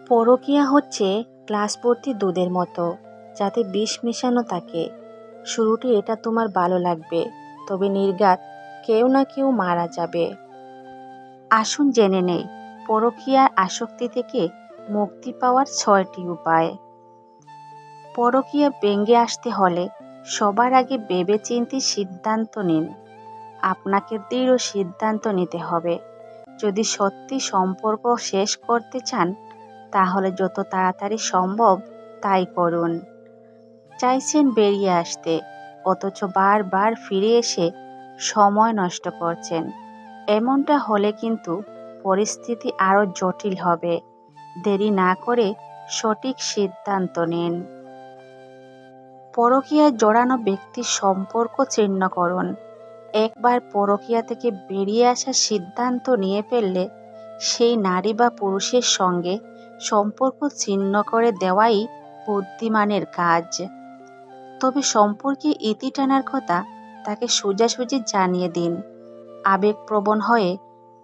পরকীয়া হচ্ছে গ্লাস ভর্তি দুধের মতো, যাতে বিষ মেশানো থাকে। শুরুতে এটা তোমার ভালো লাগবে, তবে নির্ঘাত কেউ না কেউ মারা যাবে। আসুন জেনে নেই পরকীয়ার আসক্তি থেকে মুক্তি পাওয়ার 6টি উপায়। পরকীয়া ভেঙে আসতে হলে সবার আগে ভেবেচিন্তে সিদ্ধান্ত নিন। আপনাকে দৃঢ় সিদ্ধান্ত নিতে হবে। যদি সত্যি সম্পর্ক শেষ করতে চান, তাহলে যত তাড়াতাড়ি সম্ভব তাই করুন। চাইছেন বেরিয়ে আসতে, অথচ বারবার ফিরে এসে সময় নষ্ট করছেন। এমনটা হলে কিন্তু পরিস্থিতি আরও জটিল হবে। দেরি না করে সঠিক সিদ্ধান্ত নিন। পরকীয়ায় জড়ানো ব্যক্তির সম্পর্ক ছিন্ন করুন। একবার পরকীয়া থেকে বেরিয়ে আসার সিদ্ধান্ত নিয়ে ফেললে সেই নারী বা পুরুষের সঙ্গে সম্পর্ক ছিন্ন করে দেওয়াই বুদ্ধিমানের কাজ। তবে সম্পর্কে ইতি টানার কথা তাকে সোজাসুজি জানিয়ে দিন। আবেগপ্রবণ হয়ে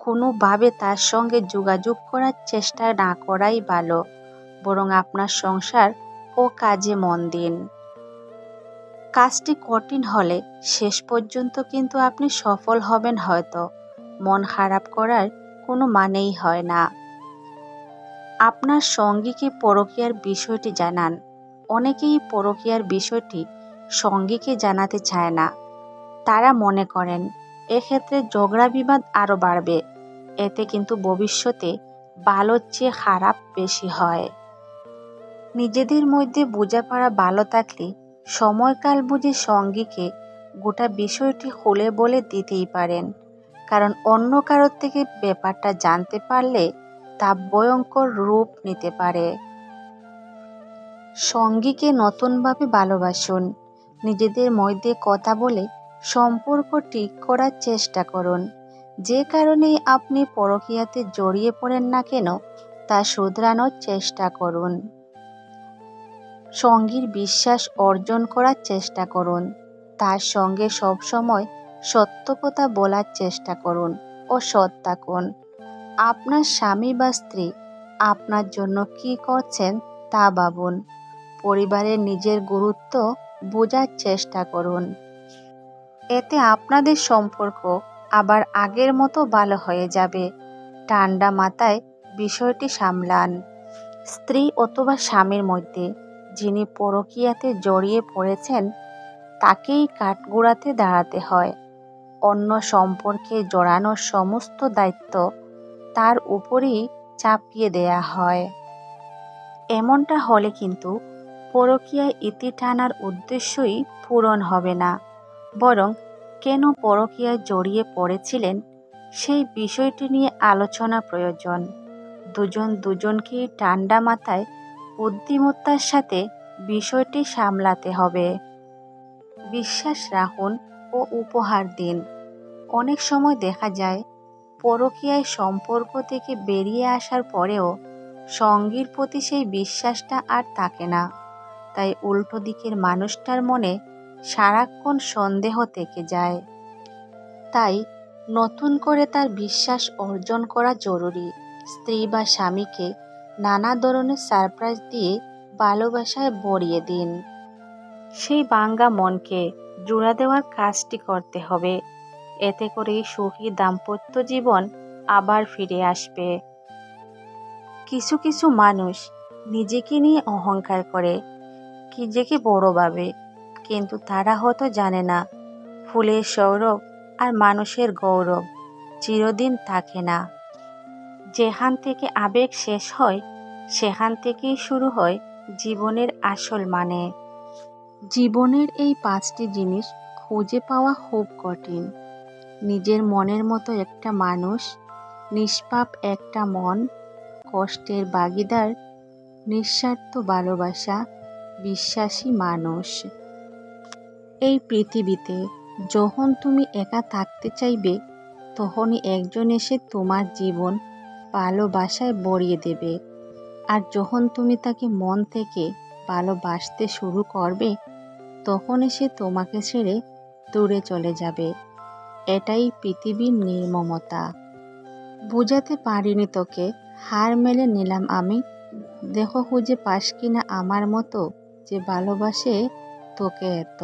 কোনোভাবে তার সঙ্গে যোগাযোগ করার চেষ্টা না করাই ভালো, বরং আপনার সংসার ও কাজে মন দিন। কাজটি কঠিন হলে শেষ পর্যন্ত কিন্তু আপনি সফল হবেন হয়তো। মন খারাপ করার কোনো মানেই হয় না। আপনার সঙ্গীকে পরকীয়ার বিষয়টি জানান। অনেকেই পরকীয়ার বিষয়টি সঙ্গীকে জানাতে চায় না। তারা মনে করেন এক্ষেত্রে ঝগড়া বিবাদ আরও বাড়বে। এতে কিন্তু ভবিষ্যতে ভালোর চেয়ে খারাপ বেশি হয়। নিজেদের মধ্যে বোঝাপড়া ভালো থাকলে সময়কাল বুঝে সঙ্গীকে গোটা বিষয়টি খুলে বলে দিতেই পারেন। কারণ অন্য কারোর থেকে ব্যাপারটা জানতে পারলে তা ভয়ঙ্কর রূপ নিতে পারে। সঙ্গীকে নতুনভাবে ভালোবাসুন। নিজেদের মধ্যে কথা বলে সম্পর্ক ঠিক করার চেষ্টা করুন। যে কারণেই আপনি পরকীয়াতে জড়িয়ে পড়েন না কেন, তা শুধরানোর চেষ্টা করুন। সঙ্গীর বিশ্বাস অর্জন করার চেষ্টা করুন। তার সঙ্গে সবসময় সত্য কথা বলার চেষ্টা করুন ও সৎ থাকুন। আপনার স্বামী বা স্ত্রী আপনার জন্য কী করছেন তা ভাবুন। পরিবারের নিজের গুরুত্ব বোঝার চেষ্টা করুন। এতে আপনাদের সম্পর্ক আবার আগের মতো ভালো হয়ে যাবে। ঠান্ডা মাথায় বিষয়টি সামলান। স্ত্রী অথবা স্বামীর মধ্যে যিনি পরকীয়াতে জড়িয়ে পড়েছেন, তাকেই কাঠগড়াতে দাঁড়াতে হয়। অন্য সম্পর্কে জড়ানোর সমস্ত দায়িত্ব তার উপরই চাপিয়ে দেয়া হয়। এমনটা হলে কিন্তু পরকীয়ায় ইতি টানার উদ্দেশ্যই পূরণ হবে না, বরং কেন পরকীয়ায় জড়িয়ে পড়েছিলেন সেই বিষয়টি নিয়ে আলোচনা প্রয়োজন। দুজনকেই ঠান্ডা মাথায় বুদ্ধিমত্তার সাথে বিষয়টি সামলাতে হবে। বিশ্বাস রাখুন ও উপহার দিন। অনেক সময় দেখা যায় পরকীয়ায় সম্পর্ক থেকে বেরিয়ে আসার পরেও সঙ্গীর প্রতি সেই বিশ্বাসটা আর থাকে না। তাই উল্টো দিকের মানুষটার মনে সারাক্ষণ সন্দেহ থেকে যায়। তাই নতুন করে তার বিশ্বাস অর্জন করা জরুরি। স্ত্রী বা স্বামীকে নানা ধরনের সারপ্রাইজ দিয়ে ভালোবাসায় ভরিয়ে দিন। সেই ভাঙা মনকে জোড়া দেওয়ার কাজটি করতে হবে। এতে করেই সুখী দাম্পত্য জীবন আবার ফিরে আসবে। কিছু কিছু মানুষ নিজেকে নিয়ে অহংকার করে, নিজেকে বড় ভাবে, কিন্তু তারা হয়তো জানে না ফুলের সৌরভ আর মানুষের গৌরব চিরদিন থাকে না। যেখান থেকে আবেগ শেষ হয়, সেখান থেকেই শুরু হয় জীবনের আসল মানে। জীবনের এই 5টি জিনিস খুঁজে পাওয়া খুব কঠিন। নিজের মনের মতো একটা মানুষ, নিষ্পাপ একটা মন, কষ্টের ভাগীদার, নিঃস্বার্থ ভালোবাসা, বিশ্বাসী মানুষ। এই পৃথিবীতে যখন তুমি একা থাকতে চাইবে, তখনই একজন এসে তোমার জীবন ভালোবাসায় ভরিয়ে দেবে। আর যখন তুমি তাকে মন থেকে ভালোবাসতে শুরু করবে, তখন সে তোমাকে ছেড়ে দূরে চলে যাবে। এটাই পৃথিবীর নির্মমতা। বুঝাতে পারিনি তোকে, হার মেনে নিলাম আমি। দেখো খুঁজে পাস কিনা আমার মতো যে ভালোবাসে তোকে এত।